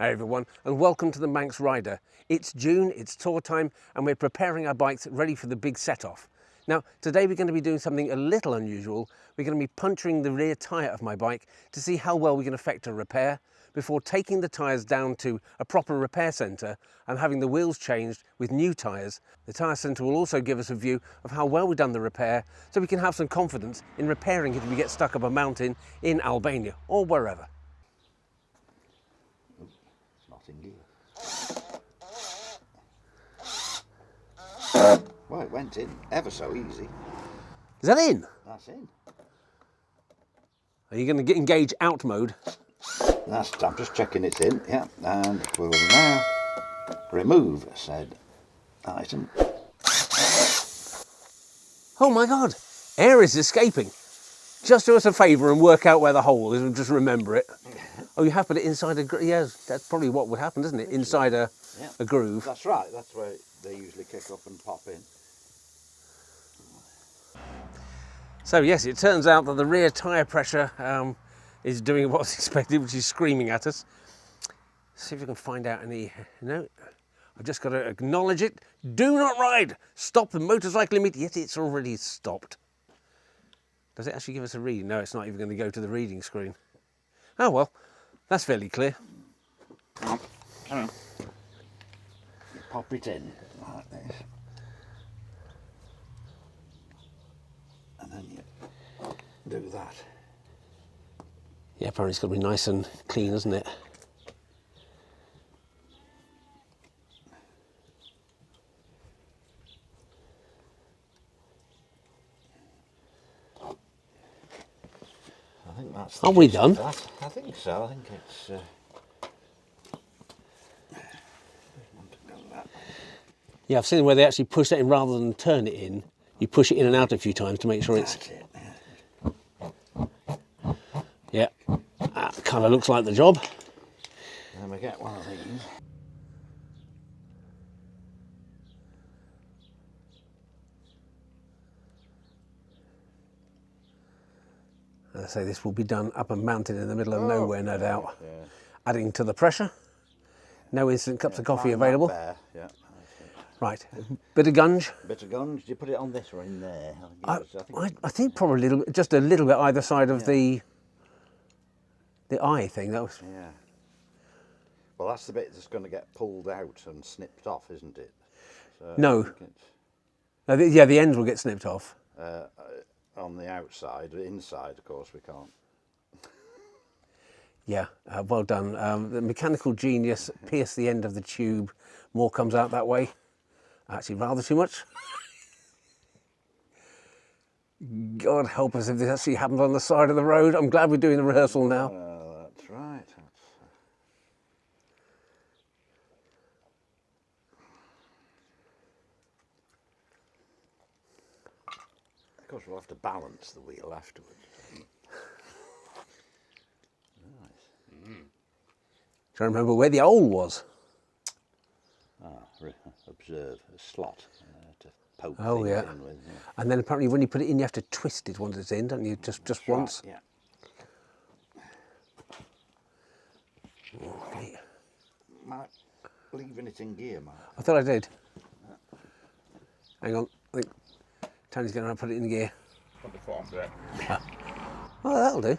Hi everyone, and welcome to the Manx Rider. It's June, it's tour time, and we're preparing our bikes ready for the big set-off. Now, today we're going to be doing something a little unusual. We're going to be puncturing the rear tyre of my bike to see how well we can effect a repair before taking the tyres down to a proper repair centre and having the wheels changed with new tyres. The tyre centre will also give us a view of how well we've done the repair so we can have some confidence in repairing it if we get stuck up a mountain in Albania or wherever. In gear. Well, it went in ever so easy. Is that in? That's in. Are you going to engage out mode? I'm just checking it's in, yeah. And we will now remove said item. Oh my God, air is escaping. Just do us a favour and work out where the hole is and just remember it. Oh, you have put it inside a groove. Yeah, that's probably what would happen, isn't it? Inside a groove. That's right, that's where they usually kick up and pop in. So yes, it turns out that the rear tyre pressure is doing what's expected, which is screaming at us. See if we can find out any... No, I've just got to acknowledge it. Do not ride! Stop the motorcycle immediately. Yet it's already stopped. Does it actually give us a reading? No, it's not even going to go to the reading screen. Oh well, that's fairly clear. You pop it in like this. And then you do that. Yeah, apparently it's got to be nice and clean, isn't it? I think that's. Are we done? I think so. I think it's. Yeah, I've seen where they actually push that in rather than turn it in. You push it in and out a few times to make sure it's... That's it. Yeah, that kind of looks like the job. And then we get one of these. As I say, this will be done up a mountain in the middle of nowhere, no doubt. Yeah. Adding to the pressure. No instant cups of coffee available. There. Yeah. Right, bit of gunge. Bit of gunge. Do you put it on this or in there? I think probably a little, just a little bit either side of the eye thing. That was. Yeah. Well, that's the bit that's going to get pulled out and snipped off, isn't it? So No. Yeah, the ends will get snipped off. On the outside, inside, of course, we can't. Yeah, well done. The mechanical genius pierced the end of the tube. More comes out that way. Actually, rather too much. God help us if this actually happens on the side of the road. I'm glad we're doing the rehearsal now. That's right. Of course, we'll have to balance the wheel afterwards. Nice. Trying to remember where the hole was. Observe a slot to poke Oh, things yeah. in with. Yeah. And then apparently when you put it in, you have to twist it once it's in, don't you? Just once. Right, yeah. Okay. Mark, leaving it in gear, Mark. I thought I did. Hang on, I think Tony's going to put it in gear. Put the foot onto it. Oh, that'll do.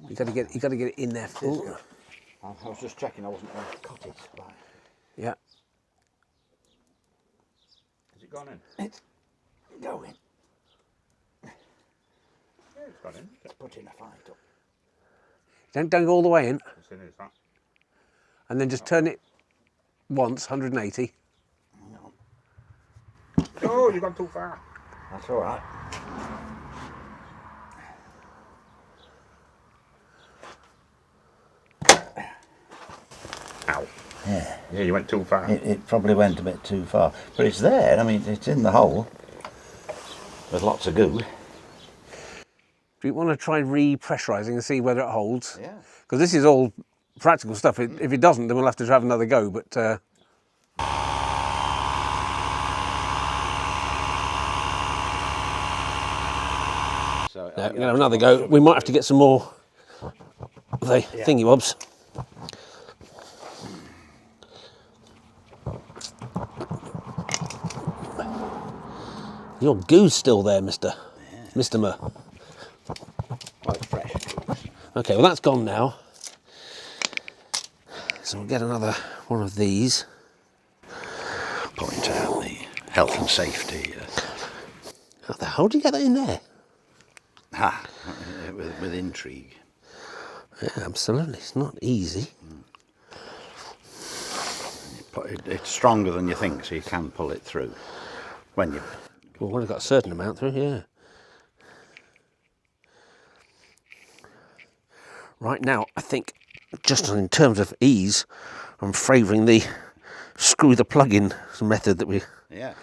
You got to get it in there. Ooh. I was just checking I wasn't going to cut it. Right. Yeah. Has it gone in? It's going. Yeah, it's gone in. Let's put in a fight up. Don't go all the way in. It's in, is that? And then just turn it once, 180. Hang on. Oh, you've gone too far. That's all right. Ow. Yeah. Yeah, you went too far. It probably went a bit too far. But it's there. I mean, it's in the hole. There's lots of goo. Do you want to try re-pressurising and see whether it holds? Yeah. Because this is all practical stuff. If it doesn't, then we'll have to have another go. But So we're going to have another go. We might have to get some more the thingy bobs. Your goo's still there, Mr. Mr. Quite fresh. Okay, well that's gone now. So we'll get another one of these. Point out the health and safety. How do you get that in there? With intrigue. Yeah, absolutely. It's not easy. It's stronger than you think, so you can pull it through. When you... Well, when I've got a certain amount through, yeah. Right now, I think, just in terms of ease, I'm favouring the screw the plug in method that we... Yeah.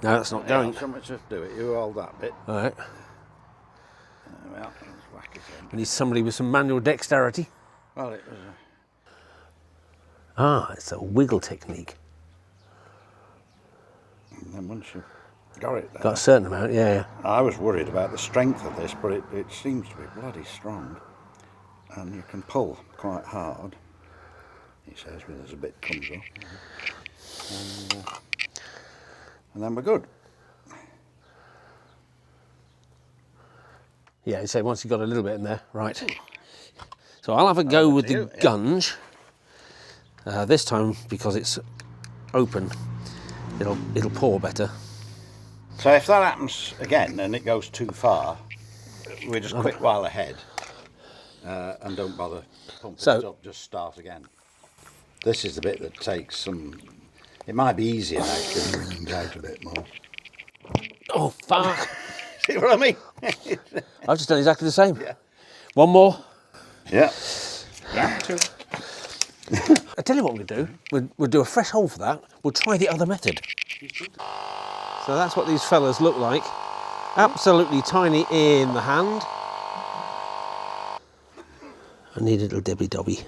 No, that's not going. So much just do it. You hold that bit. All right. Well, let's whack it in. We need somebody with some manual dexterity. Well, it was It's a wiggle technique. and then once you got it there, Got a certain amount, yeah. I was worried about the strength of this, but it seems to be bloody strong. And you can pull quite hard, he says, as a bit comes up. And then we're good. Yeah, you say once you've got a little bit in there, right. So I'll have a go with the gunge. This time, because it's open, it'll pour better. So if that happens again and it goes too far, we just quick while ahead and don't bother pumping it up, just start again. This is the bit that takes some... It might be easier now because it comes out a bit more. Oh, fuck. See what I mean? I've just done exactly the same. Yeah. One more. Yeah. I tell you what we'll do. We'll do a fresh hole for that. We'll try the other method. So that's what these fellas look like. Absolutely tiny in the hand. I need a little dibby-dobby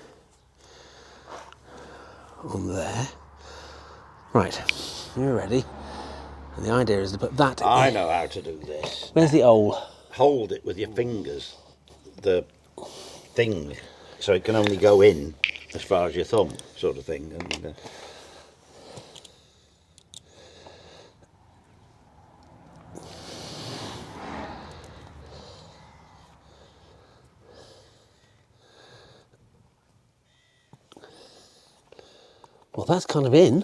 on there. Right, you're ready. And the idea is to put that in. I know how to do this. Where's the hole? Hold it with your fingers, the thing, so it can only go in as far as your thumb, sort of thing. And, Well, that's kind of in.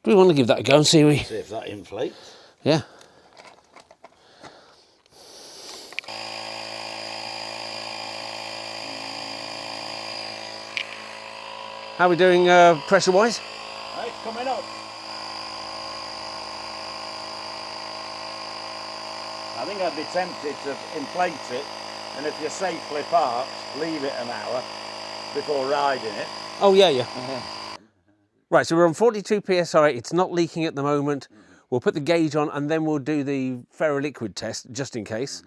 Do we want to give that a go and see see if that inflates. Yeah. How are we doing pressure-wise? It's coming up. I think I'd be tempted to inflate it, and if you're safely parked, leave it an hour before riding it. Oh, yeah. Right, so we're on 42 psi. It's not leaking at the moment. We'll put the gauge on and then we'll do the ferroliquid test, just in case.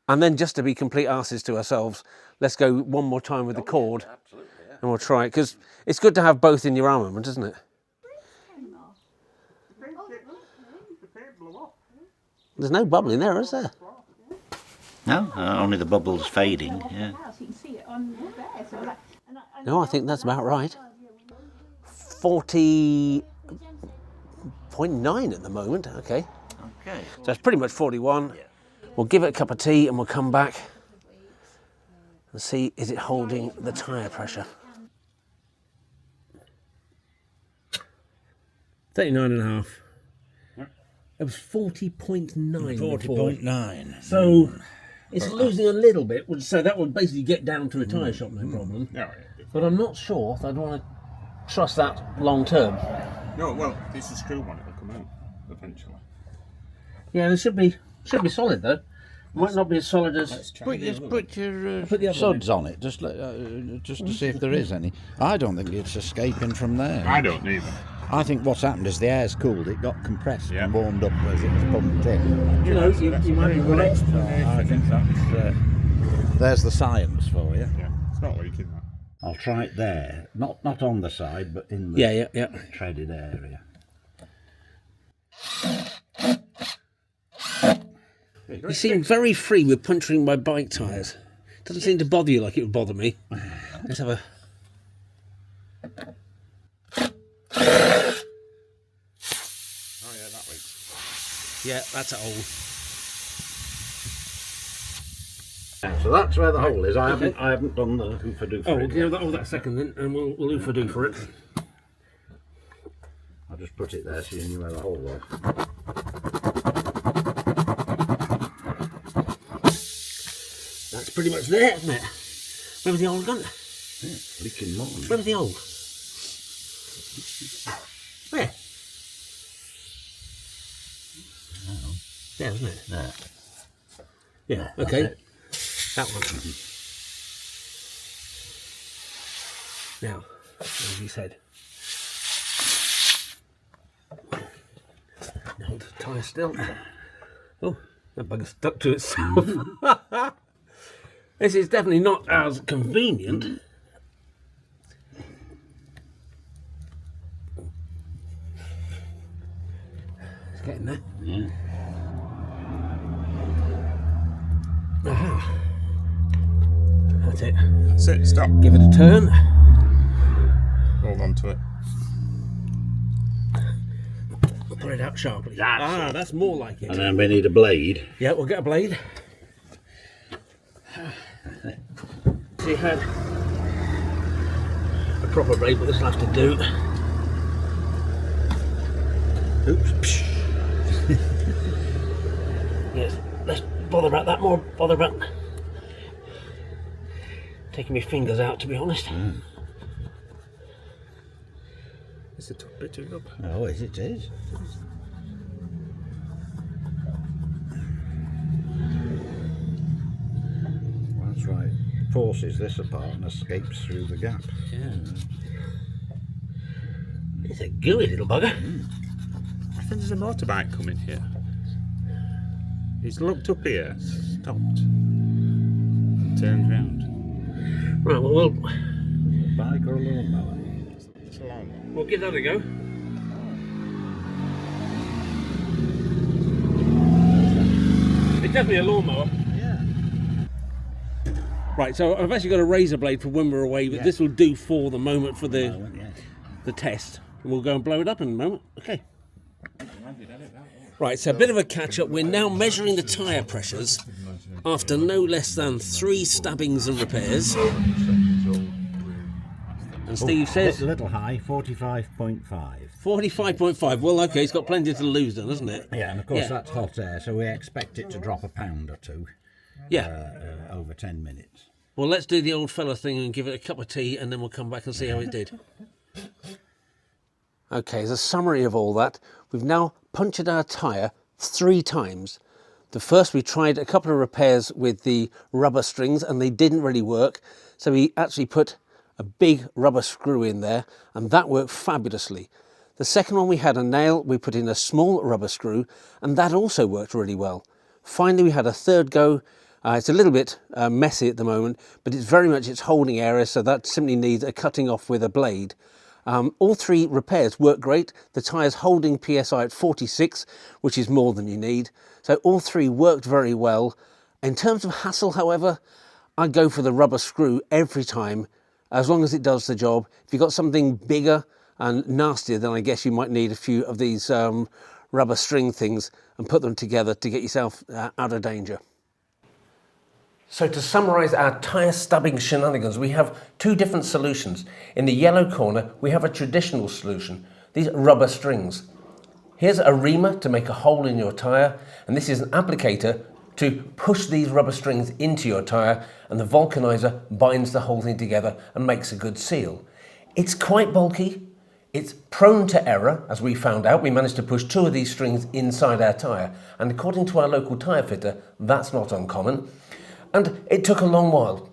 And then, just to be complete arses to ourselves, let's go one more time with the cord. Yeah, absolutely, yeah. And we'll try it, because it's good to have both in your armament, isn't it? There's no bubble in there, is there? No, only the bubbles fading, yeah. No, I think that's about right. 40.9 at the moment, okay. Okay. So it's pretty much 41. We'll give it a cup of tea and we'll come back and see, is it holding the tyre pressure? 39.5. It was 40.9 40.9. So it's losing a little bit, so that would basically get down to a tyre shop, no problem. But I'm not sure if I'd want to trust that long term. No, well, this is screw one, it'll come out eventually. Yeah, it should be solid though. Might not be as solid as. Put your put the other suds on it, just to see if there is any. I don't think it's escaping from there. I don't either. I think what's happened is the air's cooled, it got compressed and warmed up as it was pumped in. You know, you might be right. I think that's, there's the science for you. Yeah, it's not leaking that. I'll try it there, not on the side, but in the Yeah. treaded area. You seem very free with puncturing my bike tyres. Doesn't seem to bother you like it would bother me. Let's have a... Oh yeah, that leaks. Yeah, that's a hole. So that's where the hole is. I haven't done the hoofa-doo for Oh, we'll it. give that second then, and we'll oofa-doo for it. I'll just put it there so you knew where the hole was. That's pretty much there, isn't it? Where was the hole gone? Yeah, leaking more. Where was the hole? Where? There, isn't it? There. Yeah, okay. That one. Now, as you said, hold the tyre still. Oh, that bugger stuck to itself. This is definitely not as convenient. It's getting there. Yeah. Aha. That's it. That's it, stop. Give it a turn. Hold on to it. Pull it out sharply. That's more like it. And then we need a blade. Yeah, we'll get a blade. See, had a proper blade, but this will have to do. Oops. Yes, let's bother about that more. Bother about taking my fingers out, to be honest. It's a bit too up. Oh, it is. That's right. Forces this apart and escapes through the gap. Yeah. It's a gooey little bugger. I think there's a motorbike coming here. He's looked up here, stopped, and turned round. Right, well, we'll Bike or a lawnmower? It's a long one. we'll give that a go. It's definitely a lawnmower. Yeah. Right, so I've actually got a razor blade for when we're away, but this will do for the moment for the test. And we'll go and blow it up in a moment. Okay. Right, so a bit of a catch up. We're now measuring the tyre pressures after no less than 3 stabbings and repairs. And Steve says A little high, 45.5. 45.5. Well, okay, it's got plenty to lose then, hasn't it? Yeah, and of course that's hot air, so we expect it to drop a pound or two Yeah. over 10 minutes. Well, let's do the old fella thing and give it a cup of tea, and then we'll come back and see how it did. Okay, as a summary of all that, we've now punctured our tyre 3 times. The first, we tried a couple of repairs with the rubber strings and they didn't really work, so we actually put a big rubber screw in there and that worked fabulously. The second one, we had a nail, we put in a small rubber screw and that also worked really well. Finally, we had a third go. It's a little bit messy at the moment, but it's very much its holding area, so that simply needs a cutting off with a blade. All 3 repairs work great. The tyre's holding PSI at 46, which is more than you need. So all 3 worked very well. In terms of hassle, however, I'd go for the rubber screw every time, as long as it does the job. If you've got something bigger and nastier, then I guess you might need a few of these rubber string things and put them together to get yourself out of danger. So to summarise our tyre stubbing shenanigans, we have 2 different solutions. In the yellow corner, we have a traditional solution, these rubber strings. Here's a reamer to make a hole in your tyre, and this is an applicator to push these rubber strings into your tyre, and the vulcanizer binds the whole thing together and makes a good seal. It's quite bulky, it's prone to error, as we found out. We managed to push 2 of these strings inside our tyre, and according to our local tyre fitter, that's not uncommon. And it took a long while.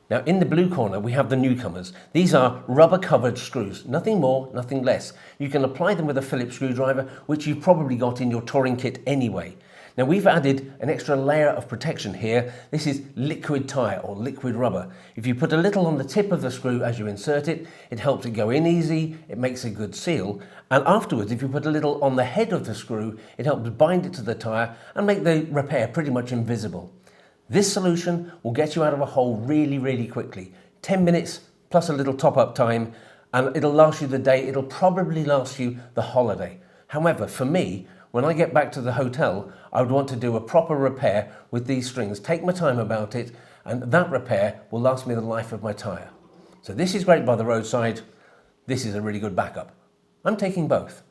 Now in the blue corner we have the newcomers. These are rubber covered screws, nothing more, nothing less. You can apply them with a Phillips screwdriver, which you've probably got in your touring kit anyway. Now we've added an extra layer of protection here. This is liquid tyre or liquid rubber. If you put a little on the tip of the screw as you insert it, it helps it go in easy, it makes a good seal. And afterwards, if you put a little on the head of the screw, it helps bind it to the tyre and make the repair pretty much invisible. This solution will get you out of a hole really, really quickly. 10 minutes plus a little top-up time, and it'll last you the day. It'll probably last you the holiday. However, for me, when I get back to the hotel, I would want to do a proper repair with these strings, take my time about it, and that repair will last me the life of my tyre. So this is great by the roadside. This is a really good backup. I'm taking both.